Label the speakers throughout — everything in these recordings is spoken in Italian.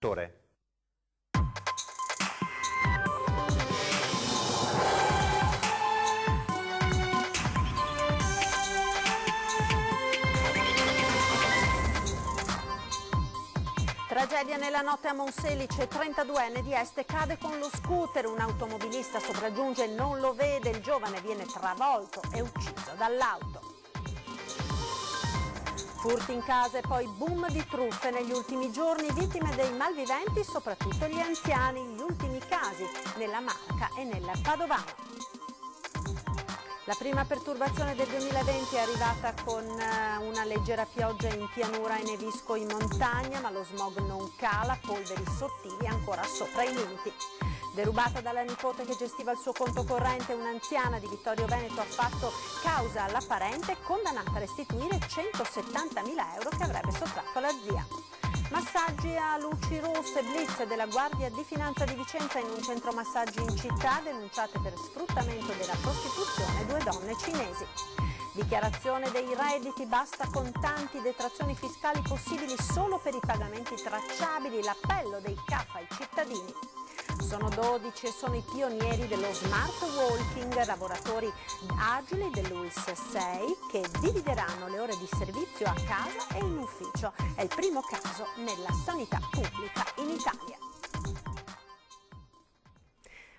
Speaker 1: istruttore.
Speaker 2: Tragedia nella notte a Monselice, 32enne di Este cade con lo scooter, un automobilista sopraggiunge, non lo vede, il giovane viene travolto e ucciso dall'auto. Furti in casa e poi boom di truffe negli ultimi giorni, vittime dei malviventi, soprattutto gli anziani, gli ultimi casi nella Marca e nel Padovano. La prima perturbazione del 2020 è arrivata con una leggera pioggia in pianura e nevisco in montagna, ma lo smog non cala, polveri sottili ancora sopra i limiti. Derubata dalla nipote che gestiva il suo conto corrente, un'anziana di Vittorio Veneto ha fatto causa alla parente, condannata a restituire 170.000 euro che avrebbe sottratto alla zia. Massaggi a luci rosse, blitz della Guardia di Finanza di Vicenza in un centro massaggi in città, denunciate per sfruttamento della prostituzione 2 donne cinesi. Dichiarazione dei redditi, basta contanti, detrazioni fiscali possibili solo per i pagamenti tracciabili, l'appello dei CAF ai cittadini. Sono 12 e sono i pionieri dello smart working, lavoratori agili dell'UIS 6 che divideranno le ore di servizio a casa e in ufficio. È il primo caso nella sanità pubblica in Italia.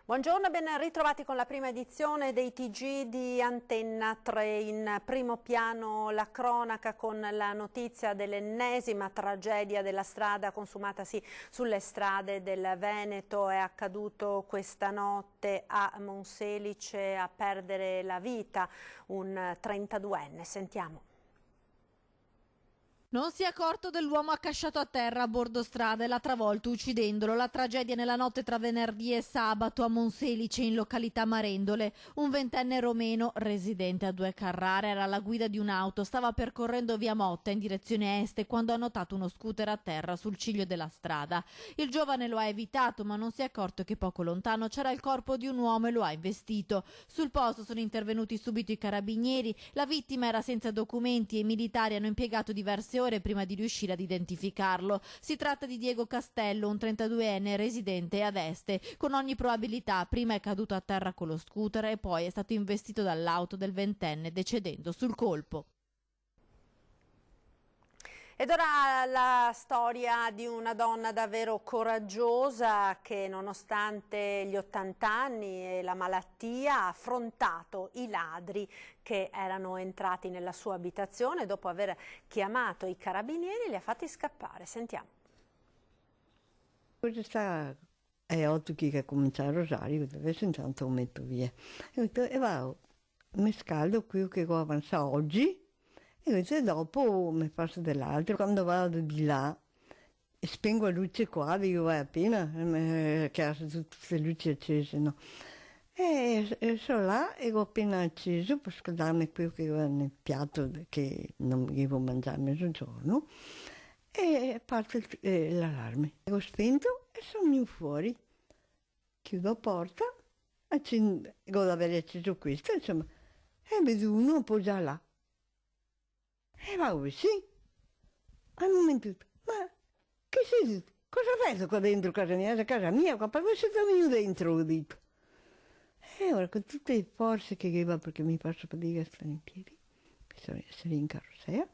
Speaker 2: Buongiorno e ben ritrovati con la prima edizione dei TG di Antenna 3. In primo piano la cronaca con la notizia dell'ennesima tragedia della strada consumatasi sulle strade del Veneto. È accaduto questa notte a Monselice a perdere la vita un 32enne. Sentiamo.
Speaker 3: Non si è accorto dell'uomo accasciato a terra a bordo strada e l'ha travolto uccidendolo. La tragedia nella notte tra venerdì e sabato a Monselice in località Marendole. Un 20enne romeno residente a 2 Carrara era alla guida di un'auto, stava percorrendo via Motta in direzione est quando ha notato uno scooter a terra sul ciglio della strada. Il giovane lo ha evitato ma non si è accorto che poco lontano c'era il corpo di un uomo e lo ha investito. Sul posto sono intervenuti subito i carabinieri. La vittima era senza documenti e i militari hanno impiegato diverse ore prima di riuscire ad identificarlo. Si tratta di Diego Castello, un 32enne residente ad Este. Con ogni probabilità prima è caduto a terra con lo scooter e poi è stato investito dall'auto del 20enne decedendo sul colpo.
Speaker 2: Ed ora la storia di una donna davvero coraggiosa che nonostante gli 80 anni e la malattia ha affrontato i ladri che erano entrati nella sua abitazione. Dopo aver chiamato i carabinieri li ha fatti scappare. Sentiamo.
Speaker 4: Questa è 8 che comincia a Rosario, adesso intanto lo metto via. E vado, mi scaldo qui che avanza oggi. E dopo mi passo dell'altro, quando vado di là e spengo la luce qua, dico appena che ha tutte le luci accese, no? E sono là e ho appena acceso per scaldarmi qui che ho nel piatto che non devo mangiare a mezzogiorno e parte l'allarme. Ho spento e sono venuto fuori, chiudo la porta, devo aver acceso questo, insomma, e vedo uno appoggiato là. E va così, al momento, ma che sei tu? Cosa fai qua dentro casa mia? Qua perché sei venuto dentro, ho detto. E ora con tutte le forze che aveva, perché mi faccio fatica a stare in piedi, essere in carrozzeria,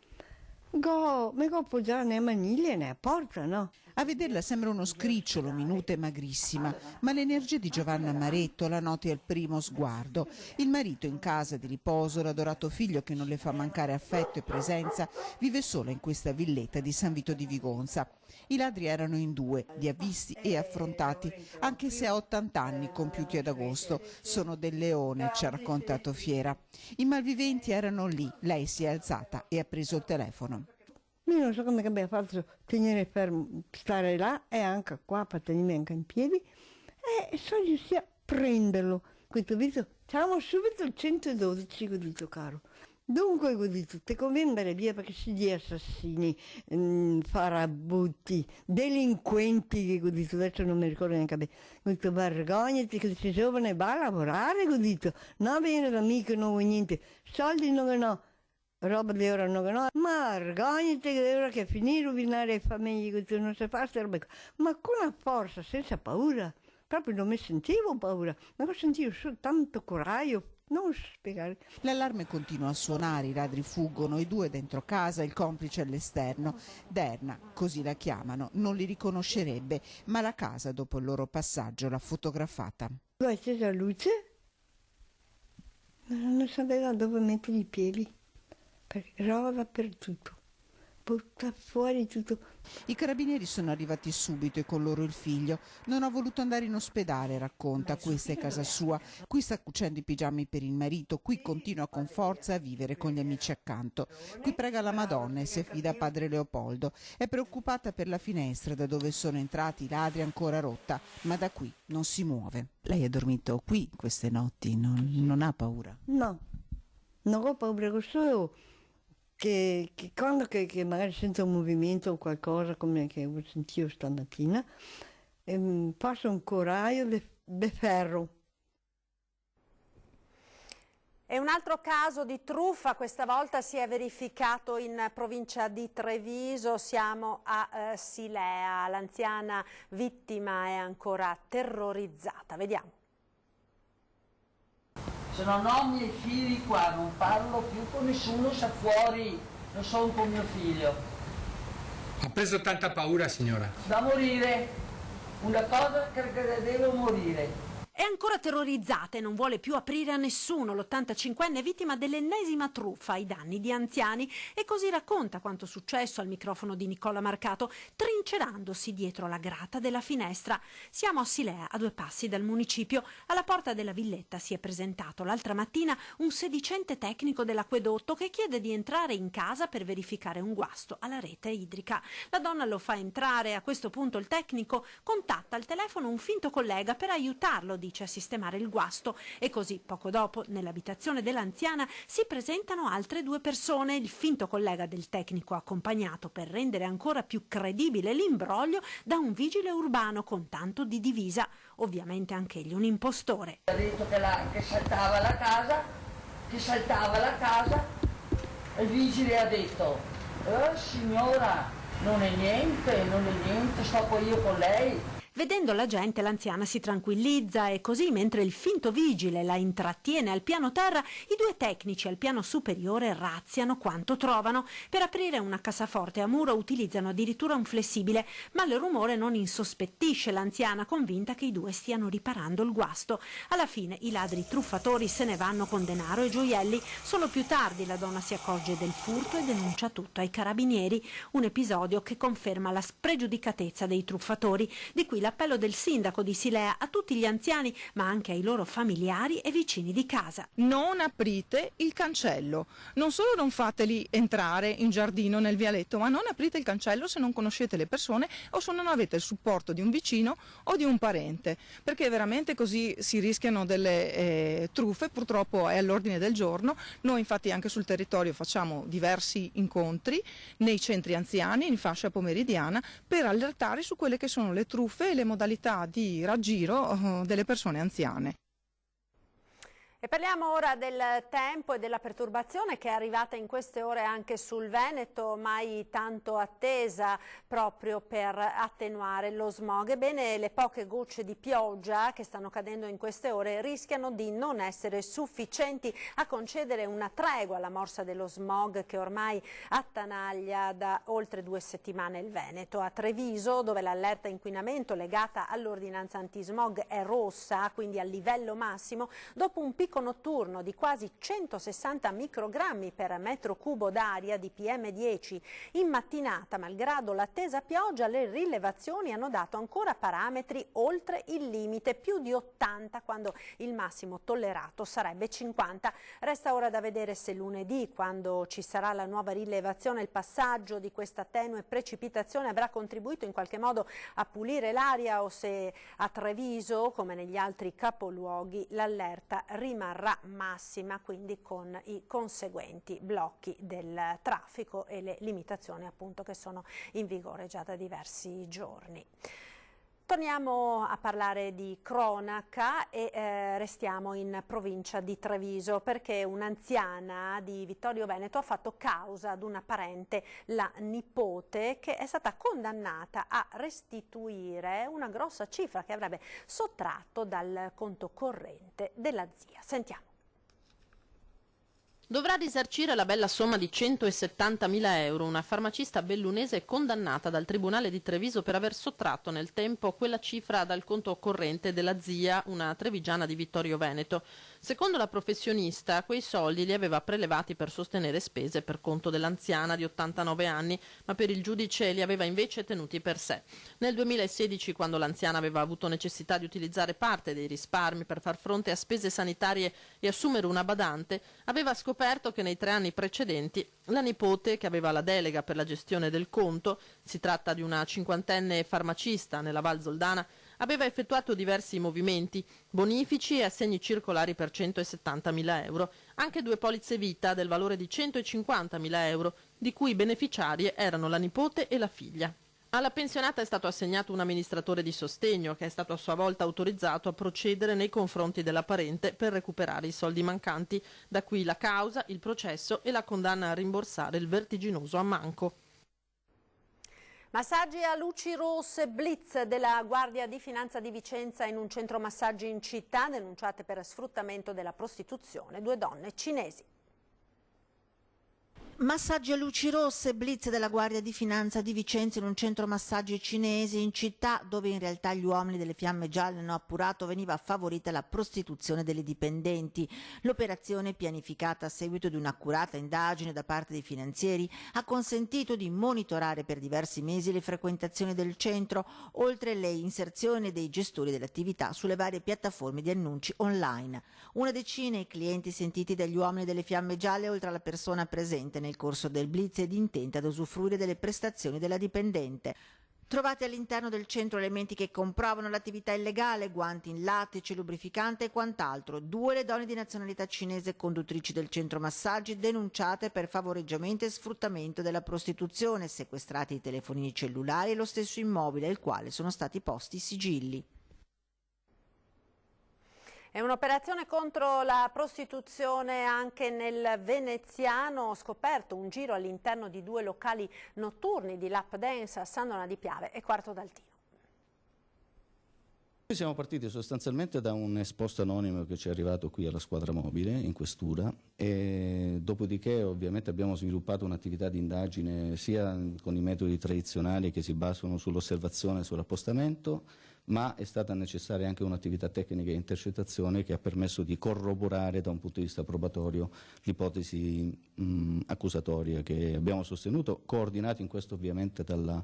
Speaker 4: mi ho appoggiato né a maniglia né a porta, no?
Speaker 5: A vederla sembra uno scricciolo, minuta e magrissima, ma l'energia di Giovanna Maretto la noti al primo sguardo. Il marito in casa di riposo, l'adorato figlio che non le fa mancare affetto e presenza, vive sola in questa villetta di San Vito di Vigonza. I ladri erano in 2, li ha visti e affrontati, anche se a 80 anni compiuti ad agosto. Sono del leone, ci ha raccontato Fiera. I malviventi erano lì, lei si è alzata e ha preso il telefono.
Speaker 4: Io non so come abbia fatto tenere fermo, stare là e anche qua per tenermi anche in piedi e sono riusciti a prenderlo. Questo visto, facciamo subito il 112, ho detto caro. Dunque, ho detto, ti conviene andare via perché si gli assassini, farabutti, delinquenti, che ho detto, adesso non mi ricordo neanche bene. Ho detto, vergognati che sei giovane, va a lavorare, ho detto, no viene d'amico, non vuoi niente, soldi non ne ho. roba di ora no, ma vergognati che ora che finì rovinare le famiglie, che tu non sai fare queste robe qua. Ma con una forza, senza paura, proprio non mi sentivo paura, ma sentivo soltanto coraggio, non spiegare.
Speaker 5: L'allarme continua a suonare, i ladri fuggono, i due dentro casa, il complice all'esterno. Derna, così la chiamano, non li riconoscerebbe, ma la casa dopo il loro passaggio l'ha fotografata.
Speaker 4: Ho acceso la luce, ma non sapeva dove mettere i piedi, perché roba dappertutto, butta fuori tutto.
Speaker 5: I carabinieri sono arrivati subito e con loro il figlio. Non ha voluto andare in ospedale, racconta, questa è casa sua, qui sta cucendo i pigiami per il marito, qui continua con forza a vivere con gli amici accanto. Qui prega la Madonna e si affida a padre Leopoldo. È preoccupata per la finestra da dove sono entrati i ladri, ancora rotta, ma da qui non si muove. Lei ha dormito qui queste notti, non ha paura?
Speaker 4: No, non ho paura, solo che quando che magari sento un movimento o qualcosa come che ho sentito stamattina, passa un coraggio di ferro.
Speaker 2: E un altro caso di truffa, questa volta si è verificato in provincia di Treviso, siamo a Silea, l'anziana vittima è ancora terrorizzata, vediamo.
Speaker 1: Se non ho i miei figli qua, non parlo più con nessuno, sta fuori, non sono con mio figlio.
Speaker 6: Ha preso tanta paura, signora?
Speaker 1: Da morire, una cosa che devo morire.
Speaker 2: È ancora terrorizzata e non vuole più aprire a nessuno, l'85enne vittima dell'ennesima truffa ai danni di anziani, e così racconta quanto successo al microfono di Nicola Marcato, trincerandosi dietro la grata della finestra. Siamo a Silea, a 2 passi dal municipio. Alla porta della villetta si è presentato l'altra mattina un sedicente tecnico dell'acquedotto che chiede di entrare in casa per verificare un guasto alla rete idrica. La donna lo fa entrare, a questo punto il tecnico contatta al telefono un finto collega per aiutarlo, dice, a sistemare il guasto, e così poco dopo nell'abitazione dell'anziana si presentano altre 2 persone. Il finto collega del tecnico accompagnato, per rendere ancora più credibile l'imbroglio, da un vigile urbano con tanto di divisa, ovviamente anch'egli un impostore.
Speaker 1: Ha detto che saltava la casa, e il vigile ha detto: signora, non è niente, sto io con lei.
Speaker 2: Vedendo la gente, l'anziana si tranquillizza e così, mentre il finto vigile la intrattiene al piano terra, i 2 tecnici al piano superiore razziano quanto trovano. Per aprire una cassaforte a muro utilizzano addirittura un flessibile, ma il rumore non insospettisce l'anziana, convinta che i 2 stiano riparando il guasto. Alla fine i ladri truffatori se ne vanno con denaro e gioielli. Solo più tardi la donna si accorge del furto e denuncia tutto ai carabinieri. Un episodio che conferma la spregiudicatezza dei truffatori, di cui l'appello del sindaco di Silea a tutti gli anziani, ma anche ai loro familiari e vicini di casa.
Speaker 7: Non aprite il cancello, non solo non fateli entrare in giardino, nel vialetto, ma non aprite il cancello se non conoscete le persone o se non avete il supporto di un vicino o di un parente, perché veramente così si rischiano delle truffe. Purtroppo è all'ordine del giorno. Noi infatti anche sul territorio facciamo diversi incontri nei centri anziani in fascia pomeridiana per allertare su quelle che sono le truffe e le modalità di raggiro delle persone anziane.
Speaker 2: E parliamo ora del tempo e della perturbazione che è arrivata in queste ore anche sul Veneto, mai tanto attesa proprio per attenuare lo smog. Ebbene, le poche gocce di pioggia che stanno cadendo in queste ore rischiano di non essere sufficienti a concedere una tregua alla morsa dello smog che ormai attanaglia da oltre 2 settimane il Veneto. A Treviso, dove l'allerta inquinamento legata all'ordinanza antismog è rossa, quindi al livello massimo, dopo un picco notturno di quasi 160 microgrammi per metro cubo d'aria di PM10 in mattinata, malgrado l'attesa pioggia, le rilevazioni hanno dato ancora parametri oltre il limite, più di 80, quando il massimo tollerato sarebbe 50. Resta ora da vedere se lunedì, quando ci sarà la nuova rilevazione, il passaggio di questa tenue precipitazione avrà contribuito in qualche modo a pulire l'aria, o se a Treviso, come negli altri capoluoghi, l'allerta rimarrà massima, quindi con i conseguenti blocchi del traffico e le limitazioni appunto che sono in vigore già da diversi giorni. Torniamo a parlare di cronaca e restiamo in provincia di Treviso, perché un'anziana di Vittorio Veneto ha fatto causa ad una parente, la nipote, che è stata condannata a restituire una grossa cifra che avrebbe sottratto dal conto corrente della zia. Sentiamo.
Speaker 8: Dovrà risarcire la bella somma di 170.000 euro una farmacista bellunese condannata dal Tribunale di Treviso per aver sottratto nel tempo quella cifra dal conto corrente della zia, una trevigiana di Vittorio Veneto. Secondo la professionista, quei soldi li aveva prelevati per sostenere spese per conto dell'anziana di 89 anni, ma per il giudice li aveva invece tenuti per sé. Nel 2016, quando l'anziana aveva avuto necessità di utilizzare parte dei risparmi per far fronte a spese sanitarie e assumere una badante, aveva scoperto che nei 3 anni precedenti la nipote, che aveva la delega per la gestione del conto, si tratta di una 50enne farmacista nella Val Zoldana, aveva effettuato diversi movimenti, bonifici e assegni circolari per 170.000 euro, anche 2 polizze vita del valore di 150.000 euro, di cui beneficiarie erano la nipote e la figlia. Alla pensionata è stato assegnato un amministratore di sostegno che è stato a sua volta autorizzato a procedere nei confronti della parente per recuperare i soldi mancanti, da qui la causa, il processo e la condanna a rimborsare il vertiginoso ammanco.
Speaker 2: Massaggi a luci rosse, blitz della Guardia di Finanza di Vicenza in un centro massaggi in città, denunciate per sfruttamento della prostituzione, 2 donne cinesi.
Speaker 9: Massaggi a luci rosse, blitz della Guardia di Finanza di Vicenza in un centro massaggi cinesi in città, dove in realtà gli uomini delle Fiamme Gialle hanno appurato veniva favorita la prostituzione delle dipendenti. L'operazione, pianificata a seguito di un'accurata indagine da parte dei finanzieri, ha consentito di monitorare per diversi mesi le frequentazioni del centro, oltre alle inserzioni dei gestori dell'attività sulle varie piattaforme di annunci online. Una decina i clienti sentiti dagli uomini delle Fiamme Gialle, oltre alla persona presente nel corso del blitz ed intenta ad usufruire delle prestazioni della dipendente. Trovati all'interno del centro elementi che comprovano l'attività illegale, guanti in lattice, lubrificante e quant'altro. 2 le donne di nazionalità cinese conduttrici del centro massaggi denunciate per favoreggiamento e sfruttamento della prostituzione, sequestrati i telefonini cellulari e lo stesso immobile al quale sono stati posti i sigilli.
Speaker 2: È un'operazione contro la prostituzione anche nel veneziano, scoperto un giro all'interno di 2 locali notturni di lap dance a San Donà di Piave e Quarto d'Altino.
Speaker 10: Noi siamo partiti sostanzialmente da un esposto anonimo che ci è arrivato qui alla squadra mobile in questura e dopodiché ovviamente abbiamo sviluppato un'attività di indagine sia con i metodi tradizionali che si basano sull'osservazione e sull'appostamento, ma è stata necessaria anche un'attività tecnica e intercettazione che ha permesso di corroborare da un punto di vista probatorio l'ipotesi accusatoria che abbiamo sostenuto, coordinati in questo ovviamente dalla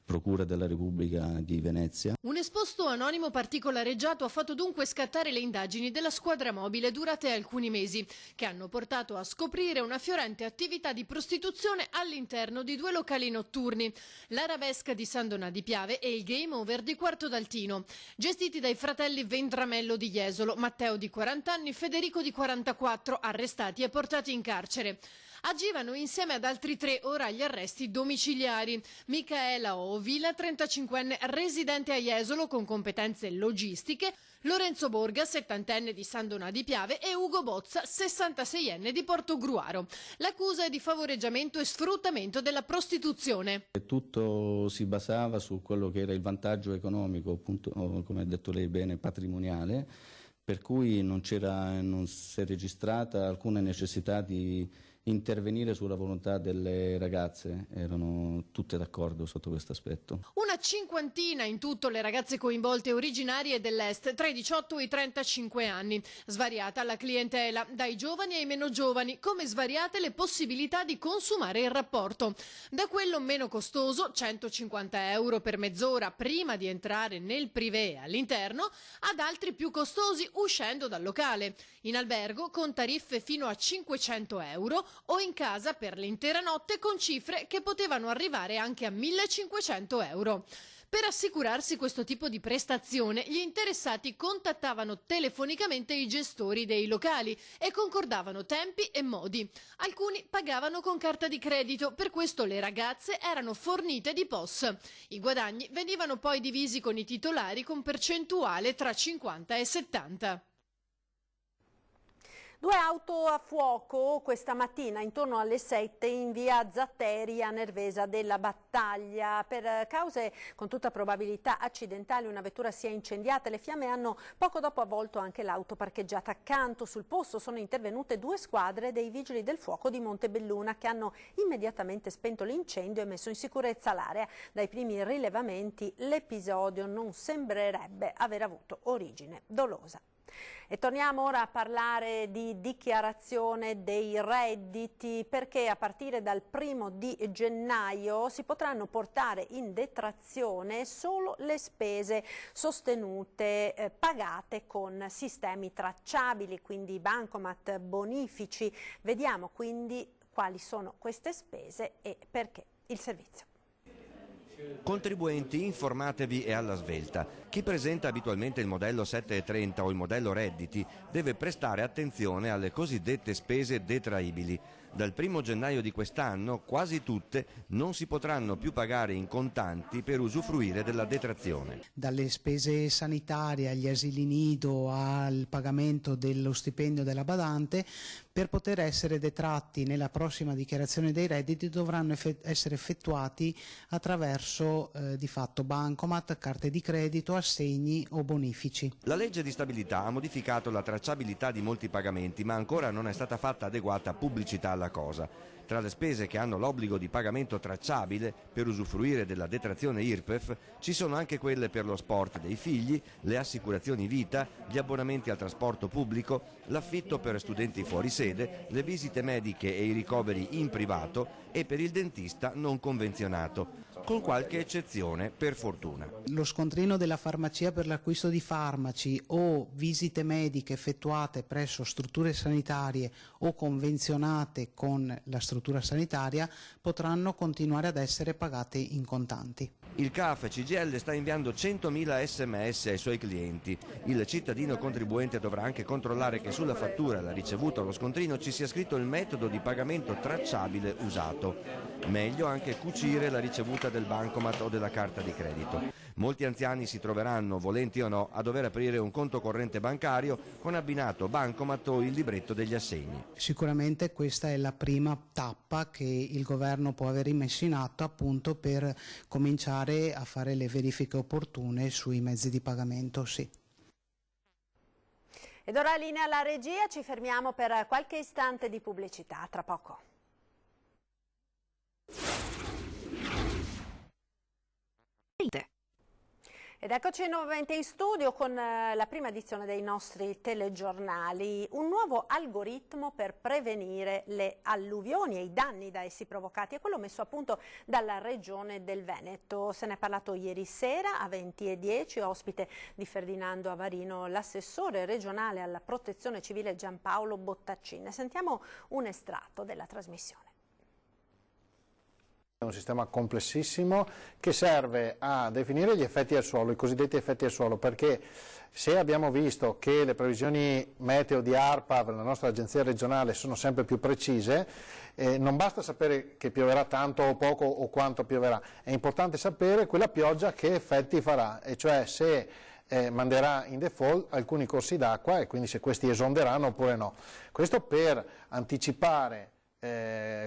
Speaker 10: Procura della Repubblica di Venezia.
Speaker 11: Un esposto anonimo particolareggiato ha fatto dunque scattare le indagini della squadra mobile durate alcuni mesi, che hanno portato a scoprire una fiorente attività di prostituzione all'interno di 2 locali notturni, l'Arabesca di San Donà di Piave e il Game Over di Quarto d'Altino, gestiti dai fratelli Vendramello di Jesolo, Matteo di 40 anni, Federico di 44, arrestati e portati in carcere. Agivano insieme ad altri 3 ora agli arresti domiciliari. Micaela Ovila, 35enne, residente a Jesolo con competenze logistiche, Lorenzo Borga, 70enne di San Donà di Piave e Ugo Bozza, 66enne di Portogruaro. L'accusa è di favoreggiamento e sfruttamento della prostituzione.
Speaker 10: Tutto si basava su quello che era il vantaggio economico, appunto, come ha detto lei bene, patrimoniale, per cui non si è registrata alcuna necessità di intervenire sulla volontà delle ragazze, erano tutte d'accordo sotto questo aspetto.
Speaker 11: Una cinquantina in tutto le ragazze coinvolte originarie dell'Est, tra i 18 e i 35 anni. Svariata la clientela, dai giovani ai meno giovani, come svariate le possibilità di consumare il rapporto. Da quello meno costoso, 150 euro per mezz'ora prima di entrare nel privé all'interno, ad altri più costosi uscendo dal locale. In albergo con tariffe fino a 500 euro o in casa per l'intera notte con cifre che potevano arrivare anche a 1.500 euro. Per assicurarsi questo tipo di prestazione, gli interessati contattavano telefonicamente i gestori dei locali e concordavano tempi e modi. Alcuni pagavano con carta di credito, per questo le ragazze erano fornite di POS. I guadagni venivano poi divisi con i titolari con percentuale tra 50 e 70.
Speaker 2: 2 auto a fuoco questa mattina intorno alle 7 in via Zatteri a Nervesa della Battaglia. Per cause con tutta probabilità accidentali una vettura si è incendiata e le fiamme hanno poco dopo avvolto anche l'auto parcheggiata accanto. Sul posto sono intervenute 2 squadre dei Vigili del Fuoco di Montebelluna che hanno immediatamente spento l'incendio e messo in sicurezza l'area. Dai primi rilevamenti l'episodio non sembrerebbe aver avuto origine dolosa. E torniamo ora a parlare di dichiarazione dei redditi, perché a partire dal 1° di gennaio si potranno portare in detrazione solo le spese sostenute, pagate con sistemi tracciabili, quindi bancomat, bonifici. Vediamo quindi quali sono queste spese e perché. Il servizio.
Speaker 12: Contribuenti, informatevi e alla svelta. Chi presenta abitualmente il modello 730 o il modello redditi deve prestare attenzione alle cosiddette spese detraibili. Dal 1° gennaio di quest'anno quasi tutte non si potranno più pagare in contanti per usufruire della detrazione.
Speaker 13: Dalle spese sanitarie agli asili nido al pagamento dello stipendio della badante, per poter essere detratti nella prossima dichiarazione dei redditi dovranno essere effettuati attraverso di fatto bancomat, carte di credito, assegni o bonifici.
Speaker 12: La legge di stabilità ha modificato la tracciabilità di molti pagamenti, ma ancora non è stata fatta adeguata pubblicità alla cosa. Tra le spese che hanno l'obbligo di pagamento tracciabile per usufruire della detrazione IRPEF ci sono anche quelle per lo sport dei figli, le assicurazioni vita, gli abbonamenti al trasporto pubblico, l'affitto per studenti fuori sede, le visite mediche e i ricoveri in privato e per il dentista non convenzionato, con qualche eccezione per fortuna.
Speaker 13: Lo scontrino della farmacia per l'acquisto di farmaci o visite mediche effettuate presso strutture sanitarie o convenzionate con la struttura sanitaria potranno continuare ad essere pagate in contanti.
Speaker 12: Il CAF CGIL sta inviando 100.000 sms ai suoi clienti. Il cittadino contribuente dovrà anche controllare che sulla fattura, la ricevuta o lo scontrino ci sia scritto il metodo di pagamento tracciabile usato. Meglio anche cucire la ricevuta del bancomat o della carta di credito. Molti anziani si troveranno, volenti o no, a dover aprire un conto corrente bancario con abbinato bancomat o il libretto degli assegni.
Speaker 13: Sicuramente questa è la prima tappa che il governo può aver messo in atto appunto per cominciare a fare le verifiche opportune sui mezzi di pagamento, sì.
Speaker 2: Ed ora linea alla regia, ci fermiamo per qualche istante di pubblicità, tra poco. Ed eccoci nuovamente in studio con la prima edizione dei nostri telegiornali. Un nuovo algoritmo per prevenire le alluvioni e i danni da essi provocati è quello messo a punto dalla Regione del Veneto. Se ne è parlato ieri sera a 20:10, ospite di Ferdinando Avarino, l'assessore regionale alla protezione civile Giampaolo Bottaccin. Sentiamo un estratto della trasmissione.
Speaker 14: È un sistema complessissimo che serve a definire gli effetti al suolo, i cosiddetti effetti al suolo, perché se abbiamo visto che le previsioni meteo di ARPAV, la nostra agenzia regionale, sono sempre più precise, non basta sapere che pioverà tanto o poco o quanto pioverà, è importante sapere quella pioggia che effetti farà, e cioè se manderà in default alcuni corsi d'acqua e quindi se questi esonderanno oppure no. Questo per anticipare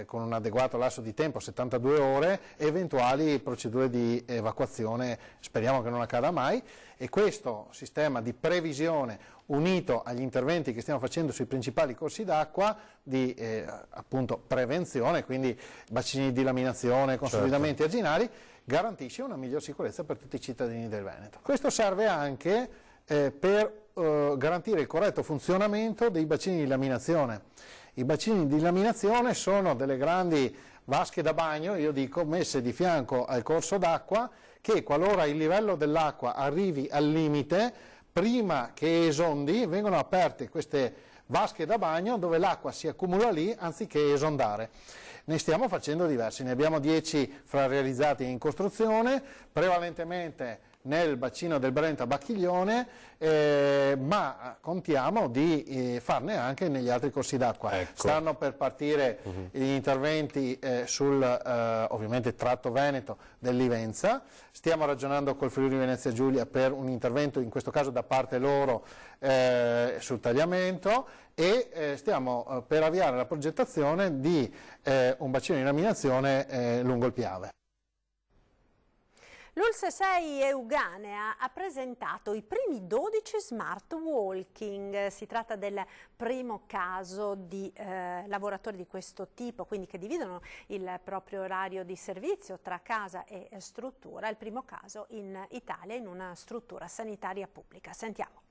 Speaker 14: con un adeguato lasso di tempo, 72 ore, eventuali procedure di evacuazione, speriamo che non accada mai, e questo sistema di previsione unito agli interventi che stiamo facendo sui principali corsi d'acqua di appunto prevenzione, quindi bacini di laminazione, consolidamenti arginari, garantisce una miglior sicurezza per tutti i cittadini del Veneto. Questo serve anche per garantire il corretto funzionamento dei bacini di laminazione. I bacini di laminazione sono delle grandi vasche da bagno, io dico, messe di fianco al corso d'acqua, che qualora il livello dell'acqua arrivi al limite, prima che esondi, vengono aperte queste vasche da bagno dove l'acqua si accumula lì anziché esondare. ne stiamo facendo diversi, ne abbiamo 10 fra realizzati in costruzione, prevalentemente nel bacino del Brenta a Bacchiglione, ma contiamo di farne anche negli altri corsi d'acqua. Ecco. Stanno per partire gli interventi sul ovviamente tratto veneto dell'Ivenza, stiamo ragionando col Friuli Venezia Giulia per un intervento, in questo caso da parte loro, sul tagliamento, e stiamo per avviare la progettazione di un bacino di laminazione lungo il Piave.
Speaker 2: L'ULSS 6 Euganea ha presentato i primi 12 smart walking. Si tratta del primo caso di lavoratori di questo tipo, quindi che dividono il proprio orario di servizio tra casa e struttura. È il primo caso in Italia in una struttura sanitaria pubblica. Sentiamo.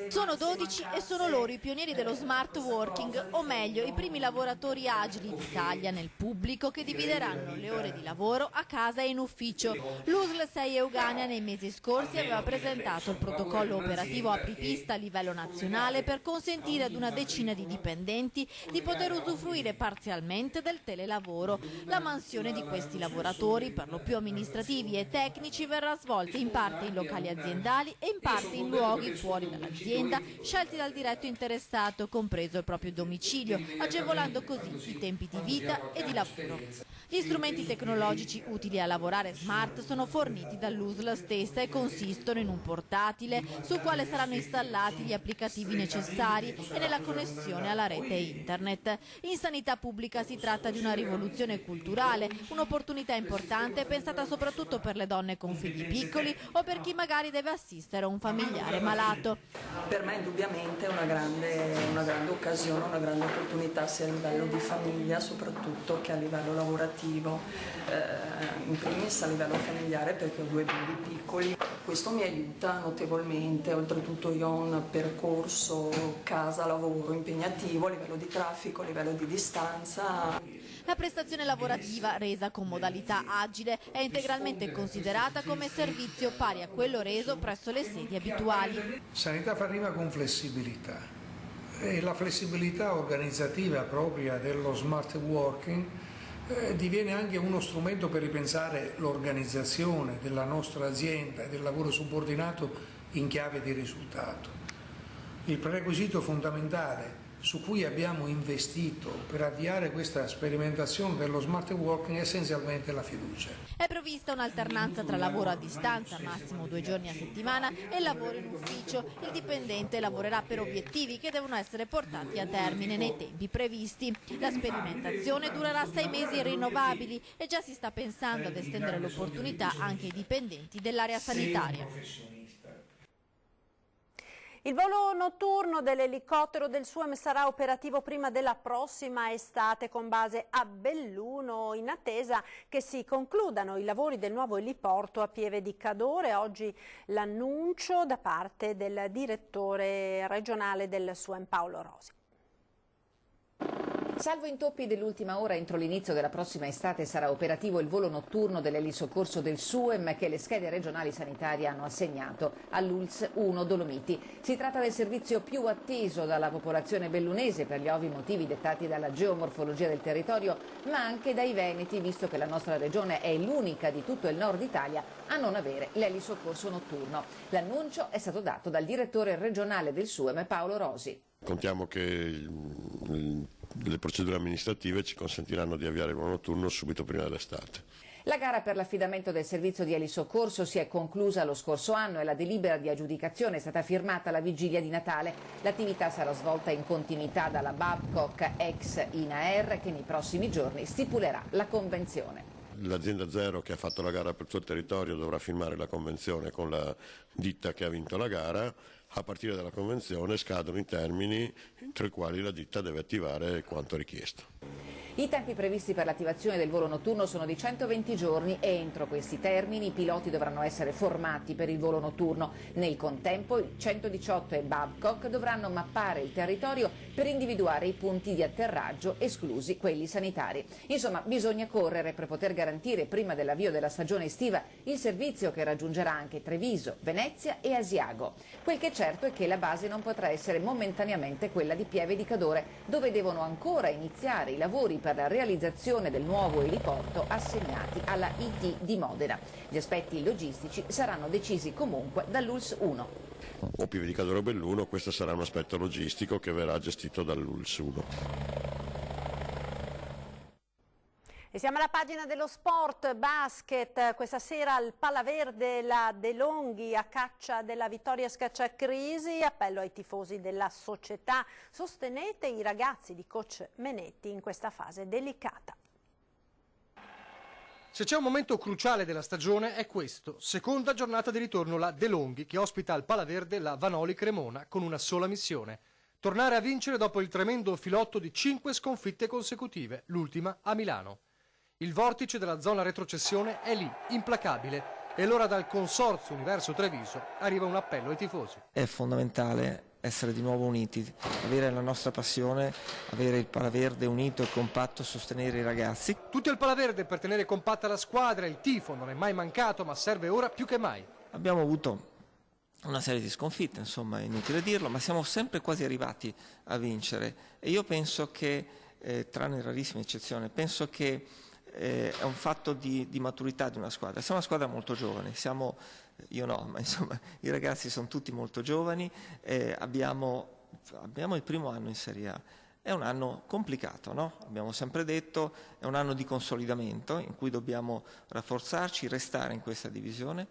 Speaker 3: Sono 12 e sono loro i pionieri dello smart working, o meglio i primi lavoratori agili d'Italia nel pubblico che divideranno le ore di lavoro a casa e in ufficio. L'USL 6 Euganea nei mesi scorsi aveva presentato il protocollo operativo apripista a livello nazionale per consentire ad una decina di dipendenti di poter usufruire parzialmente del telelavoro. La mansione di questi lavoratori, per lo più amministrativi e tecnici, verrà svolta in parte in locali aziendali e in parte in luoghi fuori dall'azienda, scelti dal diretto interessato, compreso il proprio domicilio, agevolando così i tempi di vita e di lavoro. Gli strumenti tecnologici utili a lavorare smart sono forniti dall'USL stessa e consistono in un portatile sul quale saranno installati gli applicativi necessari e nella connessione alla rete internet. In sanità pubblica si tratta di una rivoluzione culturale, un'opportunità importante pensata soprattutto per le donne con figli piccoli o per chi magari deve assistere a un familiare malato.
Speaker 15: Per me indubbiamente è una grande occasione, una grande opportunità sia a livello di famiglia soprattutto che a livello lavorativo, in primis a livello familiare perché ho 2 bimbi piccoli. Questo mi aiuta notevolmente, oltretutto io ho un percorso casa-lavoro impegnativo a livello di traffico, a livello di distanza.
Speaker 3: La prestazione lavorativa, resa con modalità agile, è integralmente considerata come servizio pari a quello reso presso le sedi abituali.
Speaker 6: Sanità fa rima con flessibilità e la flessibilità organizzativa propria dello smart working diviene anche uno strumento per ripensare l'organizzazione della nostra azienda e del lavoro subordinato in chiave di risultato. Il prerequisito fondamentale su cui abbiamo investito per avviare questa sperimentazione dello smart working è essenzialmente la fiducia.
Speaker 3: È prevista un'alternanza tra lavoro a distanza, massimo 2 giorni a settimana, e lavoro in ufficio. Il dipendente lavorerà per obiettivi che devono essere portati a termine nei tempi previsti. La sperimentazione durerà 6 mesi rinnovabili e già si sta pensando ad estendere l'opportunità anche ai dipendenti dell'area sanitaria.
Speaker 2: Il volo notturno dell'elicottero del SUEM sarà operativo prima della prossima estate con base a Belluno, in attesa che si concludano i lavori del nuovo eliporto a Pieve di Cadore. Oggi l'annuncio da parte del direttore regionale del SUEM Paolo Rosi.
Speaker 16: Salvo intoppi dell'ultima ora, entro l'inizio della prossima estate sarà operativo il volo notturno dell'elisoccorso del SUEM che le schede regionali sanitarie hanno assegnato all'ULSS 1 Dolomiti. Si tratta del servizio più atteso dalla popolazione bellunese per gli ovvi motivi dettati dalla geomorfologia del territorio, ma anche dai veneti, visto che la nostra regione è l'unica di tutto il nord Italia a non avere l'elisoccorso notturno. L'annuncio è stato dato dal direttore regionale del SUEM Paolo Rosi.
Speaker 17: Contiamo che le procedure amministrative ci consentiranno di avviare il volo notturno subito prima dell'estate.
Speaker 16: La gara per l'affidamento del servizio di elisoccorso si è conclusa lo scorso anno e la delibera di aggiudicazione è stata firmata alla vigilia di Natale. L'attività sarà svolta in continuità dalla Babcock ex INAER che nei prossimi giorni stipulerà la convenzione.
Speaker 17: L'azienda Zero che ha fatto la gara per tutto il territorio dovrà firmare la convenzione con la ditta che ha vinto la gara. A partire dalla convenzione scadono i termini entro i quali la ditta deve attivare quanto richiesto.
Speaker 16: I tempi previsti per l'attivazione del volo notturno sono di 120 giorni e entro questi termini i piloti dovranno essere formati per il volo notturno. Nel contempo il 118 e Babcock dovranno mappare il territorio per individuare i punti di atterraggio, esclusi quelli sanitari. Insomma, bisogna correre per poter garantire prima dell'avvio della stagione estiva il servizio che raggiungerà anche Treviso, Venezia e Asiago. Quel che c'è certo è che la base non potrà essere momentaneamente quella di Pieve di Cadore, dove devono ancora iniziare i lavori per la realizzazione del nuovo eliporto assegnati alla IT di Modena. Gli aspetti logistici saranno decisi comunque dall'ULSS 1.
Speaker 17: O Pieve di Cadore o Belluno, questo sarà un aspetto logistico che verrà gestito dall'ULSS 1.
Speaker 2: E siamo alla pagina dello sport, basket, questa sera al Palaverde la De Longhi a caccia della vittoria scacciacrisi, appello ai tifosi della società, sostenete i ragazzi di coach Menetti in questa fase delicata.
Speaker 18: Se c'è un momento cruciale della stagione è questo, seconda giornata di ritorno la De Longhi che ospita al Palaverde la Vanoli Cremona con una sola missione, tornare a vincere dopo il tremendo filotto di 5 sconfitte consecutive, l'ultima a Milano. Il vortice della zona retrocessione è lì, implacabile, e allora dal Consorzio Universo Treviso arriva un appello ai tifosi.
Speaker 19: È fondamentale essere di nuovo uniti, avere la nostra passione, avere il Palaverde unito e compatto, sostenere i ragazzi.
Speaker 18: Tutti al Palaverde per tenere compatta la squadra, il tifo non è mai mancato ma serve ora più che mai.
Speaker 19: Abbiamo avuto una serie di sconfitte, insomma è inutile dirlo, ma siamo sempre quasi arrivati a vincere e io penso che, tranne rarissime eccezioni, penso che è un fatto di maturità di una squadra. Siamo una squadra molto giovane, io no, ma insomma i ragazzi sono tutti molto giovani, abbiamo il primo anno in Serie A. È un anno complicato, no? Abbiamo sempre detto, è un anno di consolidamento in cui dobbiamo rafforzarci, restare in questa divisione,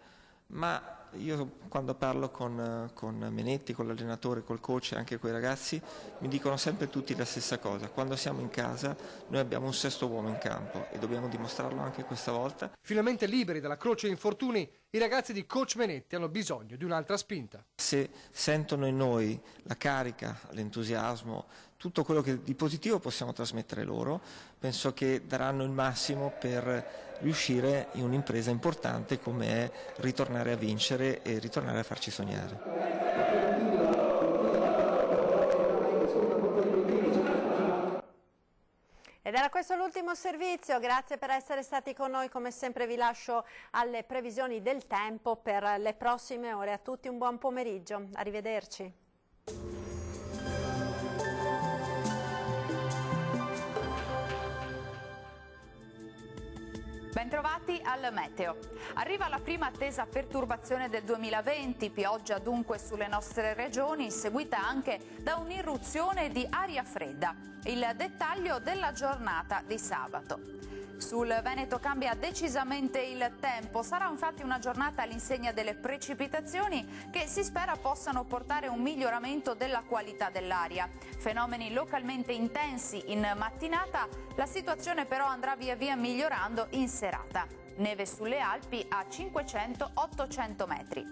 Speaker 19: ma io quando parlo con Menetti, con l'allenatore, col coach e anche con i ragazzi, mi dicono sempre tutti la stessa cosa. Quando siamo in casa noi abbiamo un sesto uomo in campo e dobbiamo dimostrarlo anche questa volta.
Speaker 18: Finalmente liberi dalla croce infortuni, i ragazzi di coach Menetti hanno bisogno di un'altra spinta.
Speaker 19: Se sentono in noi la carica, l'entusiasmo, tutto quello che di positivo possiamo trasmettere loro, penso che daranno il massimo per riuscire in un'impresa importante come è ritornare a vincere e ritornare a farci sognare.
Speaker 2: Ed era questo l'ultimo servizio, grazie per essere stati con noi, come sempre vi lascio alle previsioni del tempo per le prossime ore. A tutti un buon pomeriggio, arrivederci.
Speaker 20: Bentrovati al meteo. Arriva la prima attesa perturbazione del 2020, pioggia dunque sulle nostre regioni, seguita anche da un'irruzione di aria fredda. Il dettaglio della giornata di sabato. Sul Veneto cambia decisamente il tempo, sarà infatti una giornata all'insegna delle precipitazioni che si spera possano portare un miglioramento della qualità dell'aria. Fenomeni localmente intensi in mattinata, la situazione però andrà via via migliorando in serata. Neve sulle Alpi a 500-800 metri.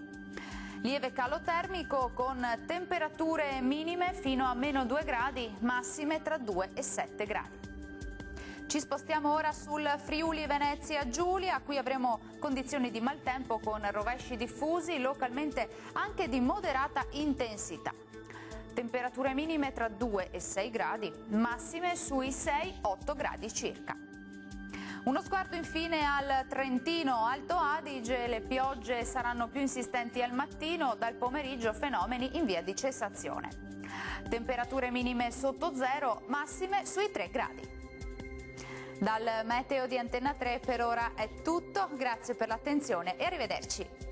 Speaker 20: Lieve calo termico con temperature minime fino a -2 gradi, massime tra 2 e 7 gradi. Ci spostiamo ora sul Friuli Venezia Giulia, qui avremo condizioni di maltempo con rovesci diffusi, localmente anche di moderata intensità. Temperature minime tra 2 e 6 gradi, massime sui 6-8 gradi circa. Uno sguardo infine al Trentino Alto Adige, le piogge saranno più insistenti al mattino, dal pomeriggio fenomeni in via di cessazione. Temperature minime sotto zero, massime sui 3 gradi. Dal meteo di Antenna 3 per ora è tutto, grazie per l'attenzione e arrivederci.